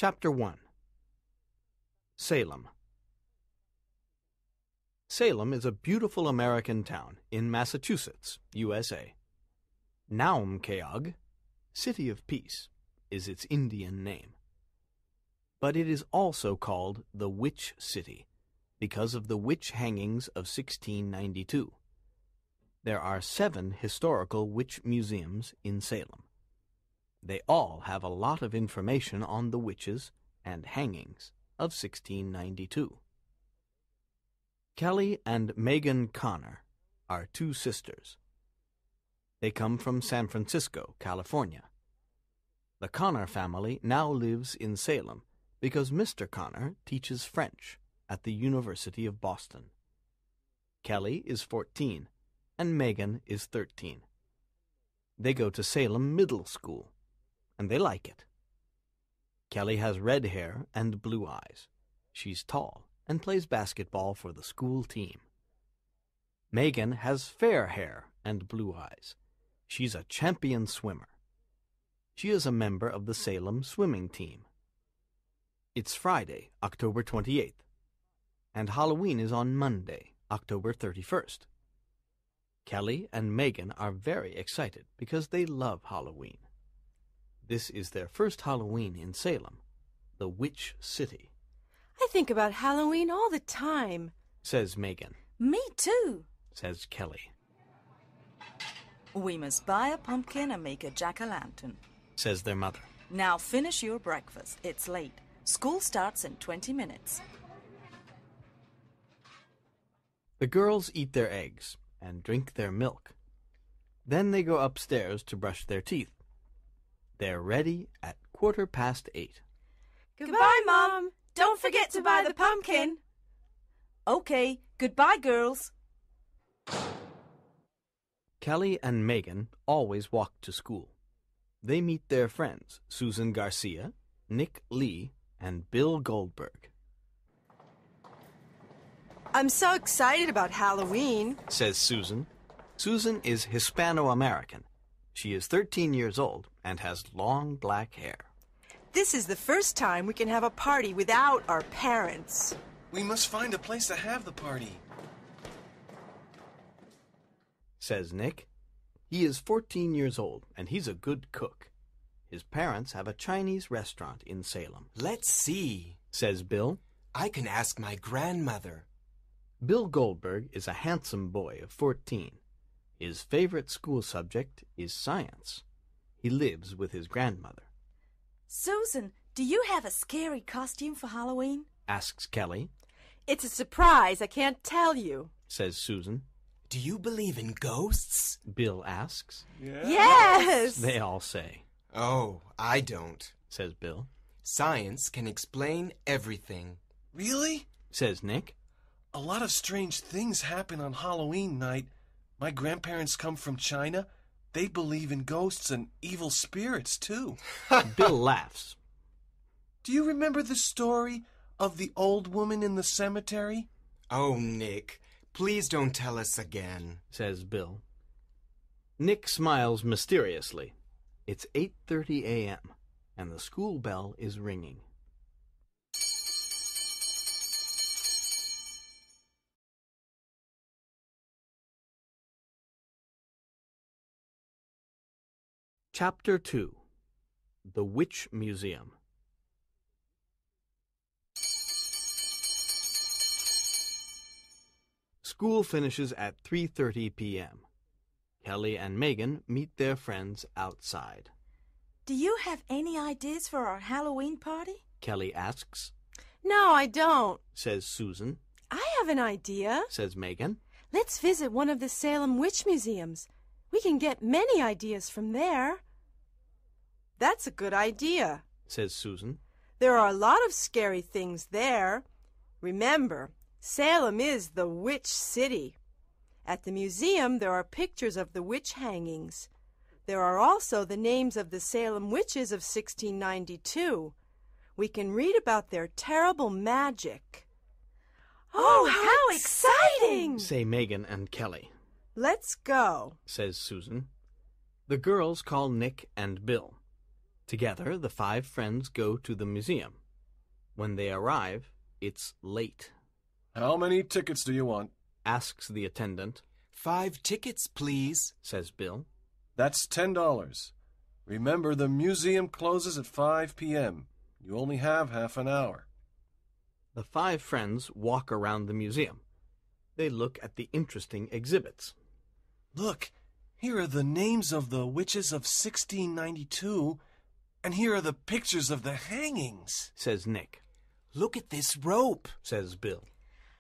Chapter 1. Salem. Salem is a beautiful American town in Massachusetts, USA. Naumkeag, City of Peace, is its Indian name. But it is also called the Witch City because of the witch hangings of 1692. There are 7 historical witch museums in Salem. They all have a lot of information on the witches and hangings of 1692. Kelly and Megan Connor are 2 sisters. They come from San Francisco, California. The Connor family now lives in Salem because Mr. Connor teaches French at the University of Boston. Kelly is 14 and Megan is 13. They go to Salem Middle School, and they like it. Kelly has red hair and blue eyes. She's tall and plays basketball for the school team. Megan has fair hair and blue eyes. She's a champion swimmer. She is a member of the Salem swimming team. It's Friday, October 28th, and Halloween is on Monday, October 31st. Kelly and Megan are very excited because they love Halloween. This is their first Halloween in Salem, the Witch City. I think about Halloween all the time, says Megan. Me too, says Kelly. We must buy a pumpkin and make a jack-o'-lantern, says their mother. Now finish your breakfast. It's late. School starts in 20 minutes. The girls eat their eggs and drink their milk. Then they go upstairs to brush their teeth. They're ready at 8:15. Goodbye, Mom. Don't forget to buy the pumpkin. Okay, goodbye, girls. Kelly and Megan always walk to school. They meet their friends, Susan Garcia, Nick Lee, and Bill Goldberg. I'm so excited about Halloween, says Susan. Susan is Hispano-American. She is 13 years old and has long black hair. This is the first time we can have a party without our parents. We must find a place to have the party, says Nick. He is 14 years old and he's a good cook. His parents have a Chinese restaurant in Salem. Let's see, says Bill. I can ask my grandmother. Bill Goldberg is a handsome boy of 14. His favorite school subject is science. He lives with his grandmother. Susan, do you have a scary costume for Halloween? Asks Kelly. It's a surprise. I can't tell you, says Susan. Do you believe in ghosts? Bill asks. Yes! They all say. Oh, I don't, says Bill. Science can explain everything. Really? Says Nick. A lot of strange things happen on Halloween night. My grandparents come from China. They believe in ghosts and evil spirits, too. Bill laughs. Do you remember the story of the old woman in the cemetery? Oh, Nick, please don't tell us again, says Bill. Nick smiles mysteriously. It's 8:30 a.m., and the school bell is ringing. Chapter 2. The Witch Museum. School finishes at 3:30 p.m. Kelly and Megan meet their friends outside. Do you have any ideas for our Halloween party? Kelly asks. No, I don't, says Susan. I have an idea, says Megan. Let's visit one of the Salem Witch Museums. We can get many ideas from there. That's a good idea, says Susan. There are a lot of scary things there. Remember, Salem is the Witch City. At the museum, there are pictures of the witch hangings. There are also the names of the Salem witches of 1692. We can read about their terrible magic. Oh, how exciting! Say Megan and Kelly. Let's go, says Susan. The girls call Nick and Bill. Together, the 5 friends go to the museum. When they arrive, it's late. How many tickets do you want? Asks the attendant. 5 tickets, please, Says Bill. That's $10. Remember, the museum closes at 5 p.m. You only have half an hour. The 5 friends walk around the museum. They look at the interesting exhibits. Look, here are the names of the witches of 1692, and here are the pictures of the hangings, Says Nick. Look at this rope, Says Bill.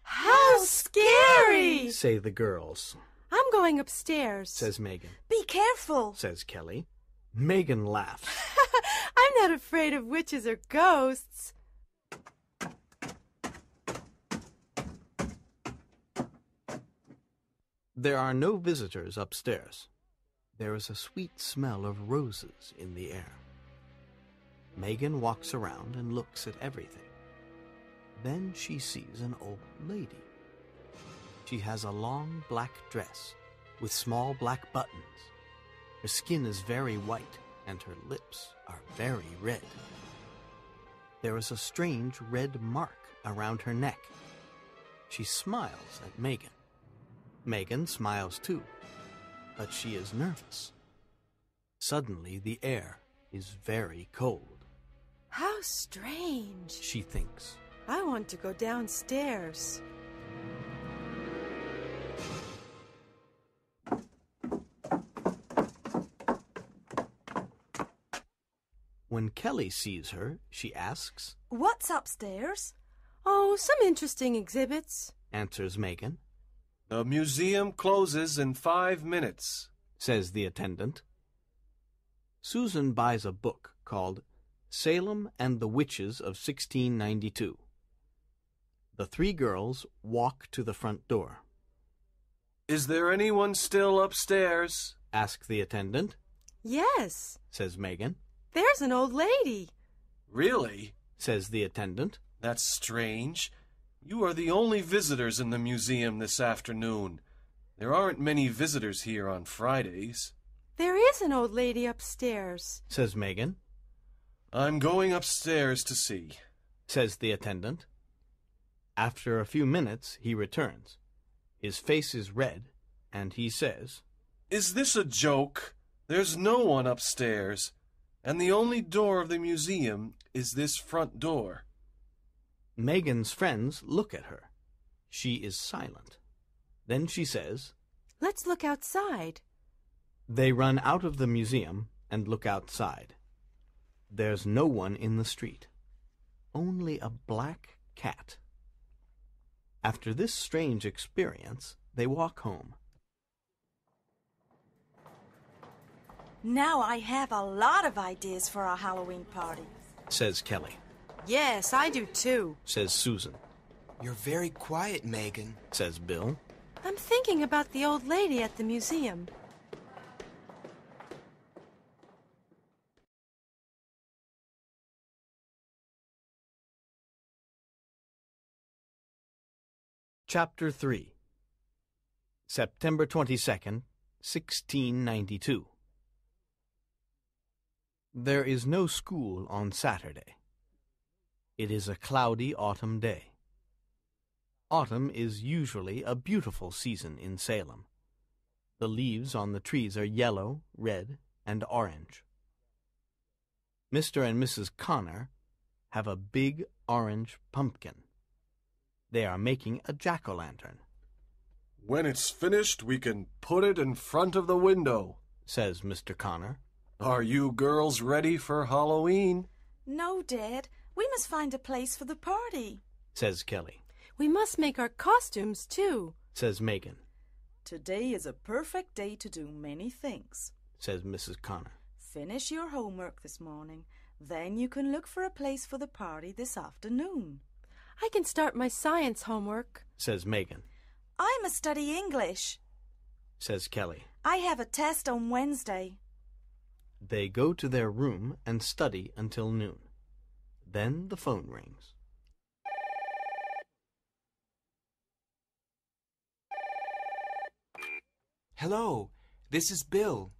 How scary! Say the girls. I'm going upstairs. Says Megan. Be careful. Says Kelly. Megan laughs. I'm not afraid of witches or ghosts. There are no visitors upstairs. There is a sweet smell of roses in the air. Megan walks around and looks at everything. Then she sees an old lady. She has a long black dress with small black buttons. Her skin is very white and her lips are very red. There is a strange red mark around her neck. She smiles at Megan. Megan smiles too, but she is nervous. Suddenly the air is very cold. How strange. She thinks. I want to go downstairs. When Kelly sees her, she asks, What's upstairs? Oh, some interesting exhibits. answers Megan. The museum closes in 5 minutes, Says the attendant. Susan buys a book called Salem and the Witches of 1692. The 3 girls walk to the front door. Is there anyone still upstairs? Ask the attendant, Yes, says Megan. there's an old lady. Really? Says the attendant. That's strange. You are the only visitors in the museum this afternoon. There aren't many visitors here on Fridays. There is an old lady upstairs. Says Megan. I'm going upstairs to see. Says the attendant. After a few minutes, he returns. His face is red, and he says, Is this a joke? There's no one upstairs, and the only door of the museum is this front door. Megan's friends look at her. She is silent. Then she says, Let's look outside. They run out of the museum and look outside. There's no one in the street. Only a black cat. After this strange experience, they walk home. Now I have a lot of ideas for our Halloween party. Says Kelly. Yes, I do too. Says Susan. You're very quiet, Megan. Says Bill. I'm thinking about the old lady at the museum. Chapter 3. September 22nd, 1692. There is no school on Saturday. It is a cloudy autumn day. Autumn is usually a beautiful season in Salem. The leaves on the trees are yellow, red, and orange. Mr. and Mrs. Connor have a big orange pumpkin. They are making a jack-o'-lantern. When it's finished, we can put it in front of the window, says Mr. Connor. Are you girls ready for Halloween? No, Dad. We must find a place for the party, says Kelly. We must make our costumes too, says Megan. Today is a perfect day to do many things, says Mrs. Connor. Finish your homework this morning. Then you can look for a place for the party this afternoon. I can start my science homework, says Megan. I must study English, says Kelly. I have a test on Wednesday. They go to their room and study until noon. Then the phone rings. Hello, this is Bill.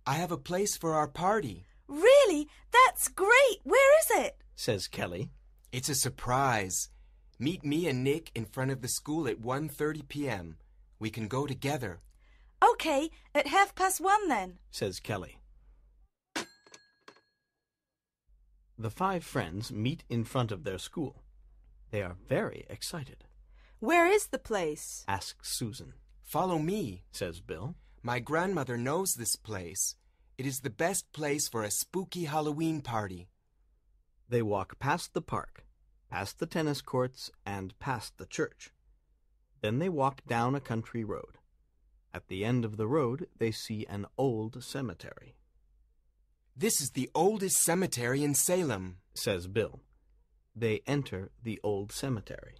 I have a place for our party. Really? That's That's great! Where is it? says Kelly. It's a surprise. Meet me and Nick in front of the school at 1:30 p.m. We can go together. Okay, at 1:30 then, says Kelly. The five friends meet in front of their school. They are very excited. Where is the place? asks Susan. Follow me, says Bill. My grandmother knows this place. It is the best place for a spooky Halloween party. They walk past the park, past the tennis courts, and past the church. Then they walk down a country road. At the end of the road, they see an old cemetery. This is the oldest cemetery in Salem, says Bill. They enter the old cemetery.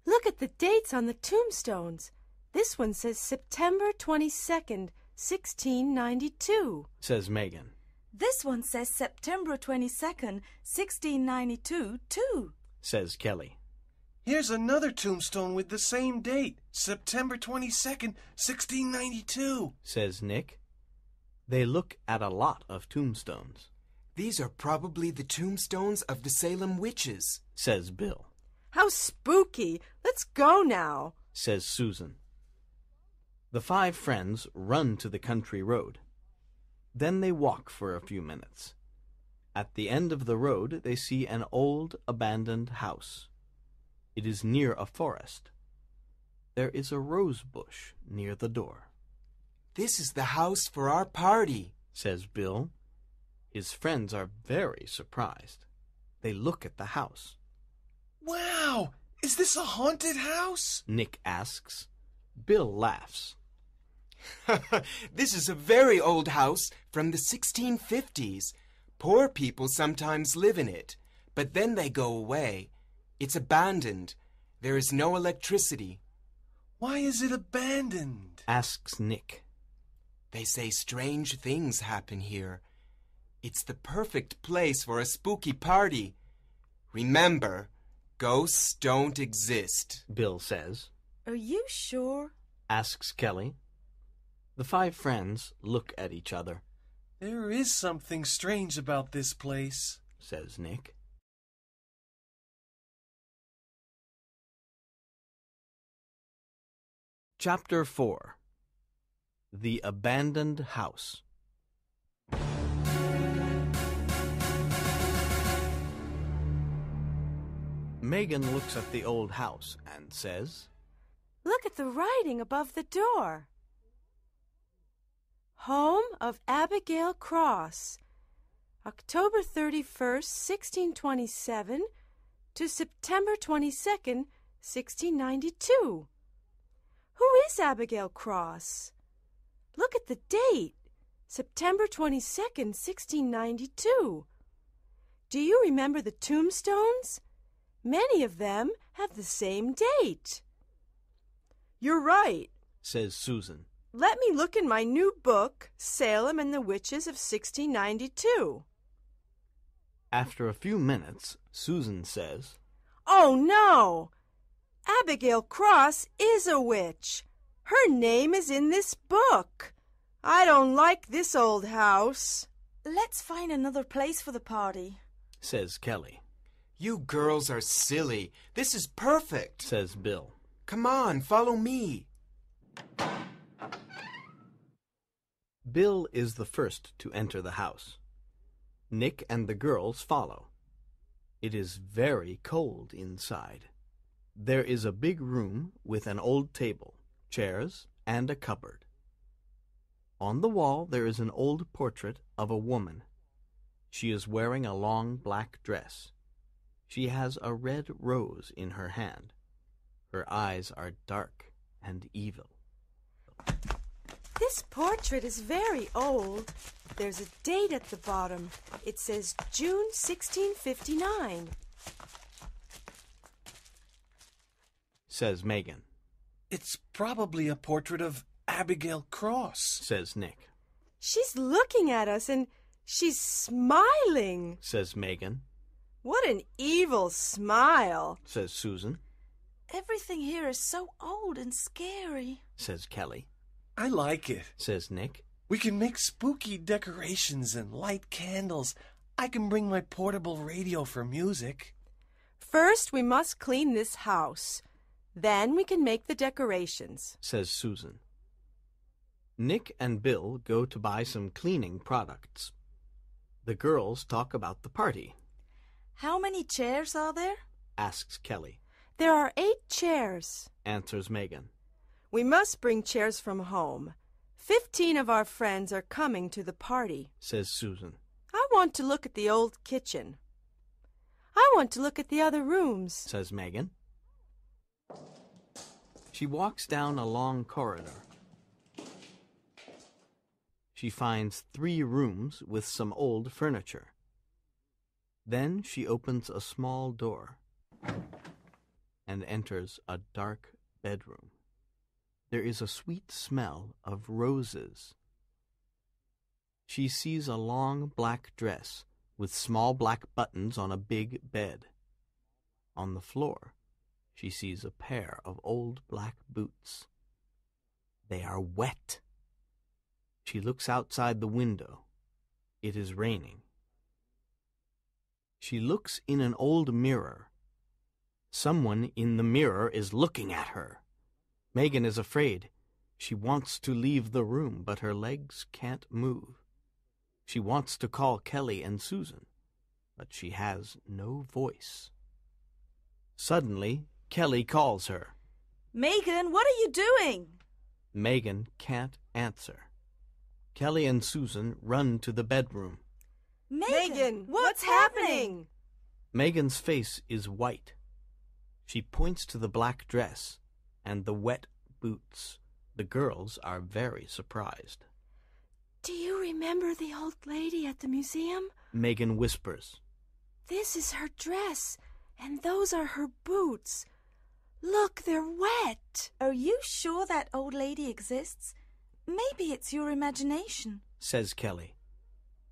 Look at the dates on the tombstones. This one says September 22nd, 1692, says Megan. This one says September 22nd, 1692, too, says Kelly. Here's another tombstone with the same date, September 22nd, 1692, says Nick. They look at a lot of tombstones. These are probably the tombstones of the Salem witches, says Bill. How spooky! Let's go now, says Susan. The five friends run to the country road. Then they walk for a few minutes. At the end of the road, they see an old, abandoned house. It is near a forest. There is a rose bush near the door. This is the house for our party, says Bill. His friends are very surprised. They look at the house. Wow! Is this a haunted house? Nick asks. Bill laughs. This is a very old house from the 1650s. Poor people sometimes live in it, but then they go away. It's abandoned. There is no electricity. Why is it abandoned? asks Nick. They say strange things happen here. It's the perfect place for a spooky party. Remember, ghosts don't exist, Bill says. Are you sure? asks Kelly. The five friends look at each other. There is something strange about this place, says Nick. Chapter 4. The Abandoned House. Megan looks at the old house and says, Look at the writing above the door. Home of Abigail Cross, October 31st, 1627 to September 22nd, 1692. Who is Abigail Cross? Look at the date, September 22nd, 1692. Do you remember the tombstones? Many of them have the same date. You're right, says Susan. Let me look in my new book, Salem and the Witches of 1692. After a few minutes, Susan says, Oh, no! Abigail Cross is a witch. Her name is in this book. I don't like this old house. Let's find another place for the party, says Kelly. You girls are silly. This is perfect, says Bill. Come on, follow me. Bill is the first to enter the house. Nick and the girls follow. It is very cold inside. There is a big room with an old table, chairs, and a cupboard. On the wall there is an old portrait of a woman. She is wearing a long black dress. She has a red rose in her hand. Her eyes are dark and evil. This portrait is very old. There's a date at the bottom. It says June 1659. Says Megan. It's probably a portrait of Abigail Cross, Says Nick. She's looking at us and she's smiling. Says Megan. What an evil smile, Says Susan. Everything here is so old and scary, Says Kelly. I like it. Says Nick. We can make spooky decorations and light candles. I can bring my portable radio for music. First, we must clean this house. Then we can make the decorations, says Susan. Nick and Bill go to buy some cleaning products. The girls talk about the party. How many chairs are there? Asks Kelly. There are 8 chairs, Answers Megan. We must bring chairs from home. 15 of our friends are coming to the party, says Susan. I want to look at the old kitchen. I want to look at the other rooms, says Megan. She walks down a long corridor. She finds 3 rooms with some old furniture. Then she opens a small door and enters a dark bedroom. There is a sweet smell of roses. She sees a long black dress with small black buttons on a big bed. On the floor, she sees a pair of old black boots. They are wet. She looks outside the window. It is raining. She looks in an old mirror. Someone in the mirror is looking at her. Megan is afraid. She wants to leave the room, but her legs can't move. She wants to call Kelly and Susan, but she has no voice. Suddenly, Kelly calls her. Megan, what are you doing? Megan can't answer. Kelly and Susan run to the bedroom. Megan, what's happening? Megan's face is white. She points to the black dress and the wet boots. The girls are very surprised. Do you remember the old lady at the museum? Megan whispers. This is her dress, and those are her boots. Look, they're wet. Are you sure that old lady exists? Maybe it's your imagination, says Kelly.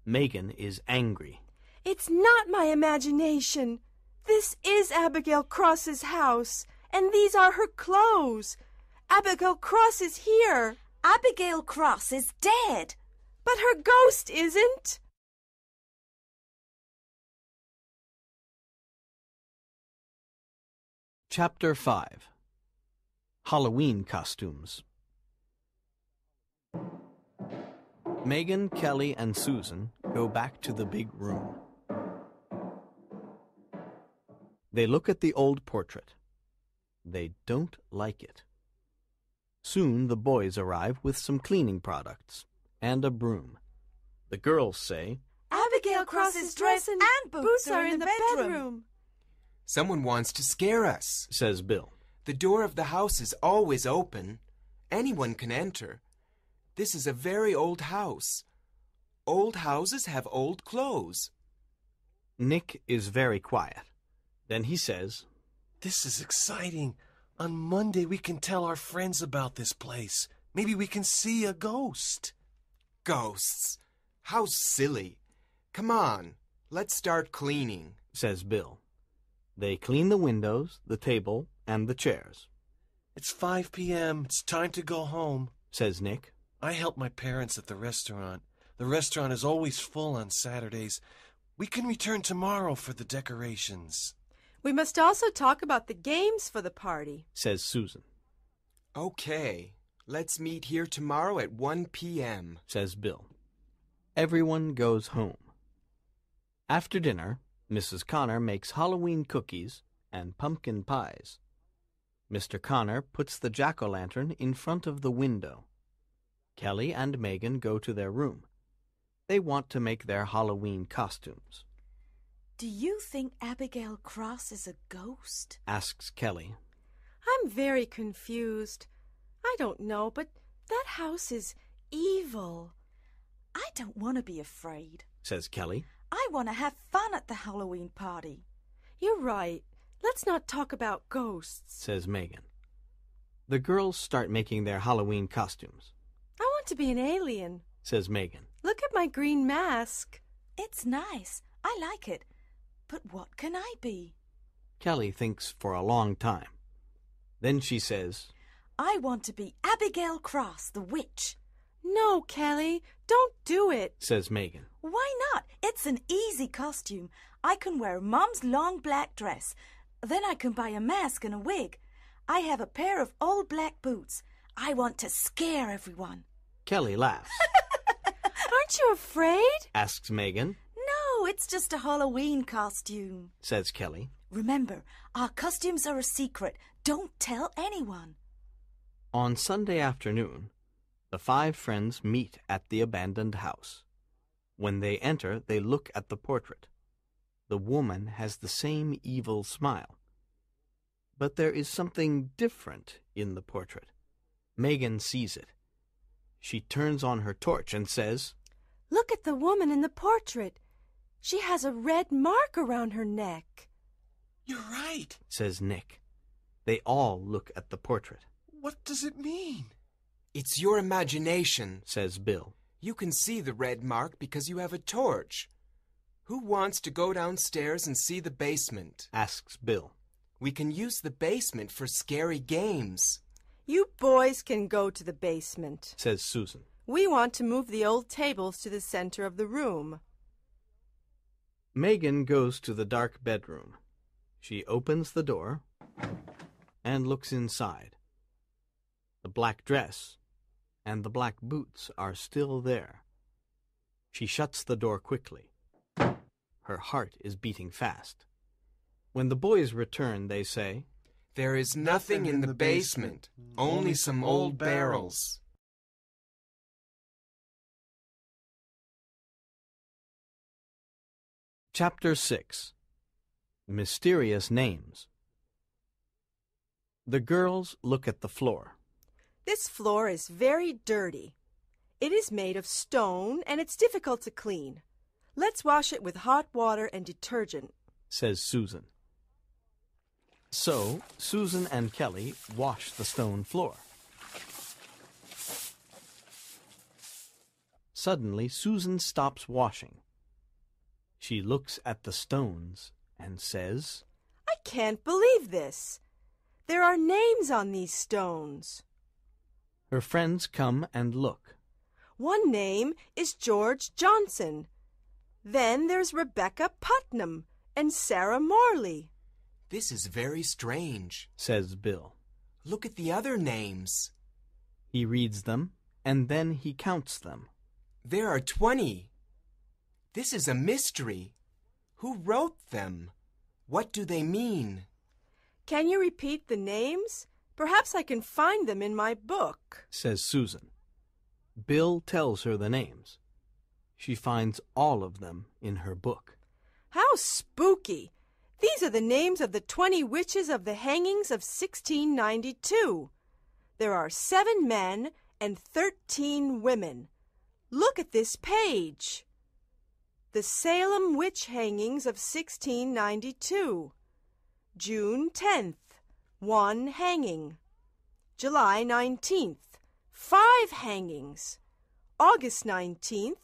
Megan is angry. It's not my imagination. This is Abigail Cross's house, and these are her clothes. Abigail Cross is here. Abigail Cross is dead. But her ghost isn't. Chapter 5. Halloween Costumes. Megan, Kelly, and Susan go back to the big room. They look at the old portrait. They don't like it. Soon the boys arrive with some cleaning products and a broom. The girls say, Abigail Cross's dress and boots are in the bedroom. Someone wants to scare us, says Bill. The door of the house is always open. Anyone can enter. This is a very old house. Old houses have old clothes. Nick is very quiet. Then he says, This is exciting. On Monday we can tell our friends about this place. Maybe we can see a ghost. Ghosts? How silly. Come on, let's start cleaning, says Bill. They clean the windows, the table, and the chairs. It's 5 p.m. It's time to go home, says Nick. I help my parents at the restaurant. The restaurant is always full on Saturdays. We can return tomorrow for the decorations. We must also talk about the games for the party, says Susan. Okay, let's meet here tomorrow at 1 p.m., says Bill. Everyone goes home. After dinner, Mrs. Connor makes Halloween cookies and pumpkin pies. Mr. Connor puts the jack-o'-lantern in front of the window. Kelly and Megan go to their room. They want to make their Halloween costumes. Do you think Abigail Cross is a ghost? Asks Kelly. I'm very confused. I don't know, but that house is evil. I don't want to be afraid, says Kelly. I want to have fun at the Halloween party. You're right. Let's not talk about ghosts, says Megan. The girls start making their Halloween costumes. I want to be an alien, says Megan. Look at my green mask. It's nice. I like it. But what can I be? Kelly thinks for a long time. Then she says, I want to be Abigail Cross, the witch. No, Kelly, don't do it, says Megan. Why not? It's an easy costume. I can wear Mom's long black dress. Then I can buy a mask and a wig. I have a pair of old black boots. I want to scare everyone. Kelly laughs. Aren't you afraid? Asks Megan. No, it's just a Halloween costume, says Kelly. Remember, our costumes are a secret. Don't tell anyone. On Sunday afternoon, the 5 friends meet at the abandoned house. When they enter, they look at the portrait. The woman has the same evil smile. But there is something different in the portrait. Megan sees it. She turns on her torch and says, Look at the woman in the portrait. She has a red mark around her neck. You're right, says Nick. They all look at the portrait. What does it mean? It's your imagination, says Bill. You can see the red mark because you have a torch. Who wants to go downstairs and see the basement? Asks Bill. We can use the basement for scary games. You boys can go to the basement, says Susan. We want to move the old tables to the center of the room. Megan goes to the dark bedroom. She opens the door and looks inside. The black dress and the black boots are still there. She shuts the door quickly. Her heart is beating fast. When the boys return, they say, There is nothing in the basement, only some old barrels. Chapter 6. Mysterious Names. The girls look at the floor. This floor is very dirty. It is made of stone and it's difficult to clean. Let's wash it with hot water and detergent, says Susan. So, Susan and Kelly wash the stone floor. Suddenly, Susan stops washing. She looks at the stones and says, I can't believe this. There are names on these stones. Her friends come and look. One name is George Johnson. Then there's Rebecca Putnam and Sarah Morley. This is very strange, says Bill. Look at the other names. He reads them, and then he counts them. There are 20. This is a mystery. Who wrote them? What do they mean? Can you repeat the names? Perhaps I can find them in my book, says Susan. Bill tells her the names. She finds all of them in her book. How spooky! These are the names of the 20 witches of the hangings of 1692. There are 7 men and 13 women. Look at this page. The Salem witch hangings of 1692. June 10th, 1 hanging. July 19th, 5 hangings. August 19th,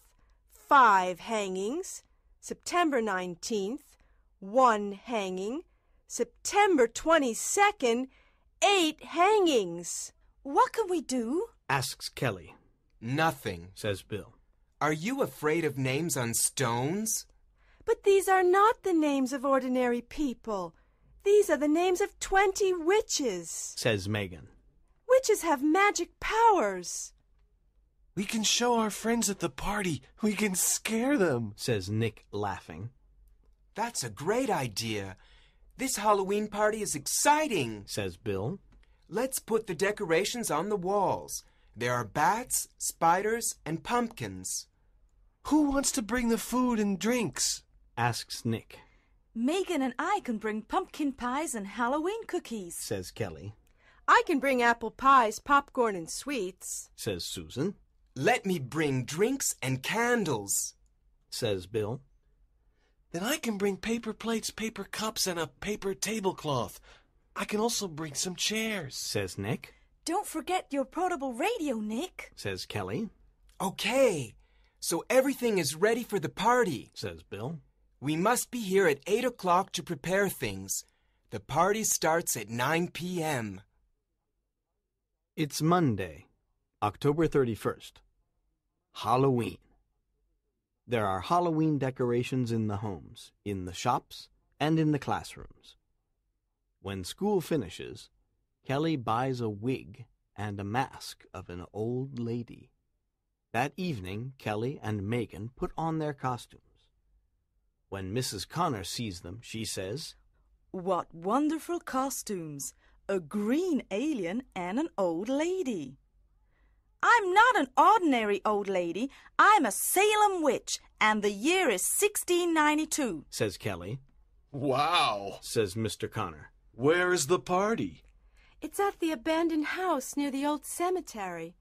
5 hangings. September 19th, 1 hanging. September 22nd, 8 hangings. What can we do? Asks Kelly. Nothing, says Bill. Are you afraid of names on stones? But these are not the names of ordinary people. These are the names of 20 witches, says Megan. Witches have magic powers. We can show our friends at the party. We can scare them, says Nick, laughing. That's a great idea. This Halloween party is exciting, says Bill. Let's put the decorations on the walls. There are bats, spiders, and pumpkins. Who wants to bring the food and drinks? Asks Nick. Megan and I can bring pumpkin pies and Halloween cookies, says Kelly. I can bring apple pies, popcorn, and sweets, says Susan. Let me bring drinks and candles, says Bill. Then I can bring paper plates, paper cups, and a paper tablecloth. I can also bring some chairs, says Nick. Don't forget your portable radio, Nick, says Kelly. Okay, so everything is ready for the party, says Bill. We must be here at 8 o'clock to prepare things. The party starts at 9 p.m. It's Monday, October 31st. Halloween. There are Halloween decorations in the homes, in the shops, and in the classrooms. When school finishes, Kelly buys a wig and a mask of an old lady. That evening, Kelly and Megan put on their costumes. When Mrs. Connor sees them, she says, What wonderful costumes! A green alien and an old lady. I'm not an ordinary old lady. I'm a Salem witch, and the year is 1692, says Kelly. Wow, says Mr. Connor. Where is the party? It's at the abandoned house near the old cemetery.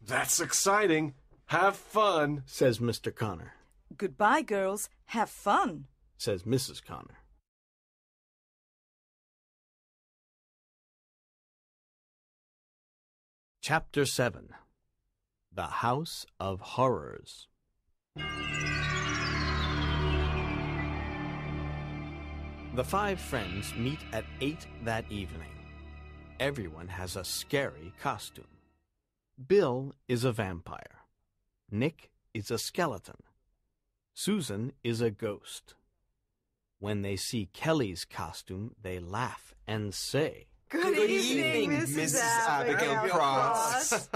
That's exciting. Have fun, says Mr. Connor. Goodbye, girls. Have fun, says Mrs. Connor. Chapter 7. The House of Horrors. The 5 friends meet at 8 that evening. Everyone has a scary costume. Bill is a vampire. Nick is a skeleton. Susan is a ghost. When they see Kelly's costume, they laugh and say, Good evening, Mrs. Abigail Cross.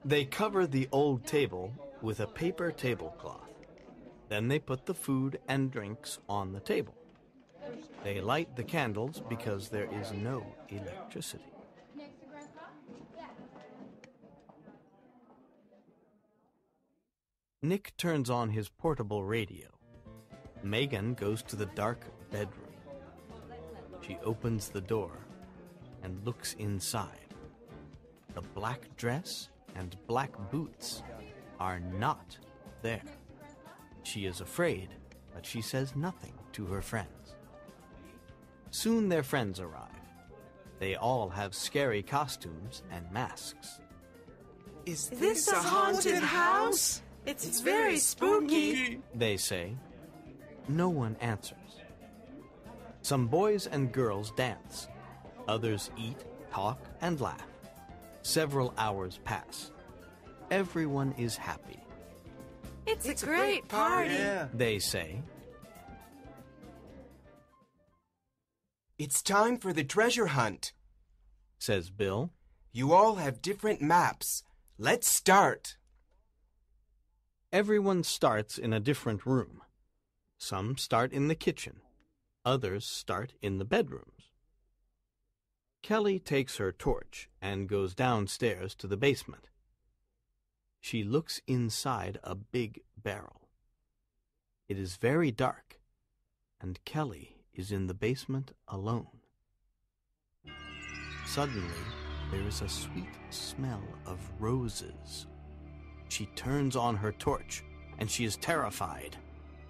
They cover the old table with a paper tablecloth. Then they put the food and drinks on the table. They light the candles because there is no electricity. Nick turns on his portable radio. Megan goes to the dark bedroom. She opens the door and looks inside. The black dress and black boots are not there. She is afraid, but she says nothing to her friends. Soon their friends arrive. They all have scary costumes and masks. Is this a haunted house? It's very spooky, they say. No one answers. Some boys and girls dance. Others eat, talk, and laugh. Several hours pass. Everyone is happy. It's a great party, Yeah. They say. It's time for the treasure hunt, Says Bill. You all have different maps. Let's start. Everyone starts in a different room. Some start in the kitchen. Others start in the bedrooms. Kelly takes her torch and goes downstairs to the basement. She looks inside a big barrel. It is very dark, and Kelly is in the basement alone. Suddenly, there is a sweet smell of roses. She turns on her torch, and she is terrified.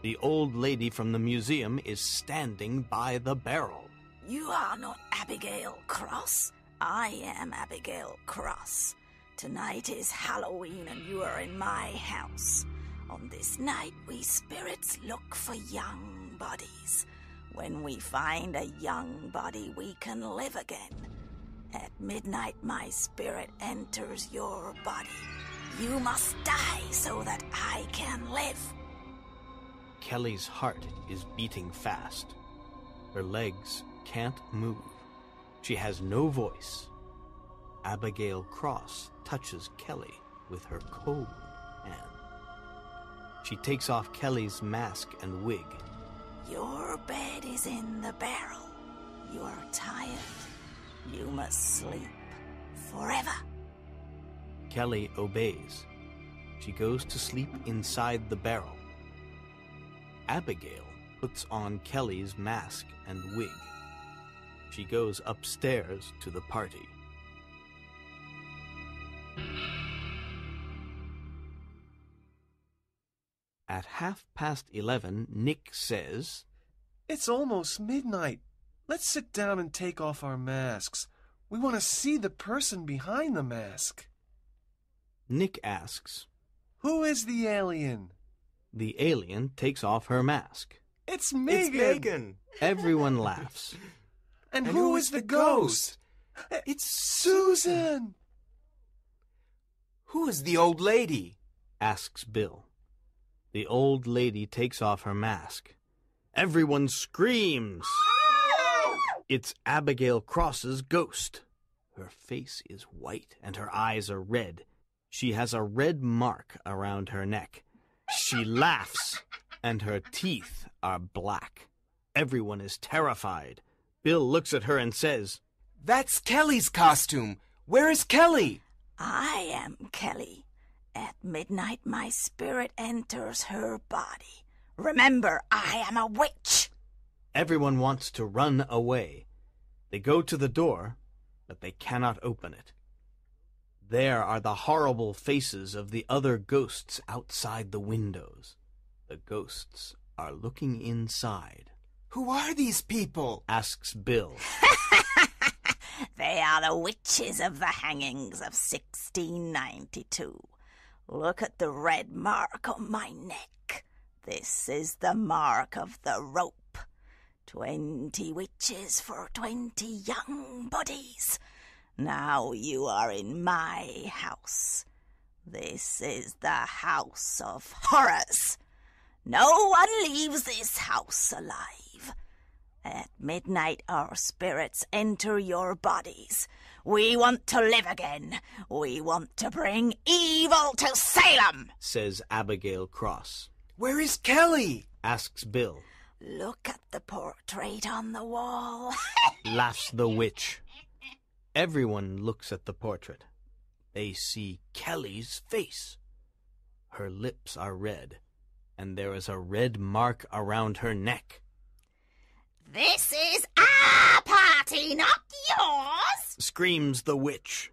The old lady from the museum is standing by the barrel. You are not Abigail Cross. I am Abigail Cross. Tonight is Halloween and you are in my house. On this night, we spirits look for young bodies. When we find a young body, we can live again. At midnight, my spirit enters your body. You must die so that I can live. Kelly's heart is beating fast. Her legs can't move. She has no voice. Abigail Cross touches Kelly with her cold hand. She takes off Kelly's mask and wig. Your bed is in the barrel. You are tired. You must sleep forever. Kelly obeys. She goes to sleep inside the barrel. Abigail puts on Kelly's mask and wig. She goes upstairs to the party. At 11:30, Nick says, It's almost midnight. Let's sit down and take off our masks. We want to see the person behind the mask. Nick asks, Who is the alien? The alien takes off her mask. It's Megan. It's Megan. Everyone laughs. And who is the ghost? It's Susan. Who is the old lady? asks Bill. The old lady takes off her mask. Everyone screams. It's Abigail Cross's ghost. Her face is white and her eyes are red. She has a red mark around her neck. She laughs and her teeth are black. Everyone is terrified. Bill looks at her and says, That's Kelly's costume. Where is Kelly? I am Kelly. At midnight my spirit enters her body. Remember, I am a witch. Everyone wants to run away. They go to the door, but they cannot open it. There are the horrible faces of the other ghosts outside the windows. The ghosts are looking inside. Who are these people? Asks Bill. They are the witches of the hangings of 1692. Look at the red mark on my neck. This is the mark of the rope. 20 witches for 20 young bodies. Now you are in my house. This is the house of horrors. No one leaves this house alive. At midnight our spirits enter your bodies. We want to live again. We want to bring evil to Salem, says Abigail Cross. Where is Kelly? Asks Bill. Look at the portrait on the wall. Laughs the witch. Everyone looks at the portrait. They see Kelly's face. Her lips are red, and there is a red mark around her neck. This is our party, not yours, Screams the witch.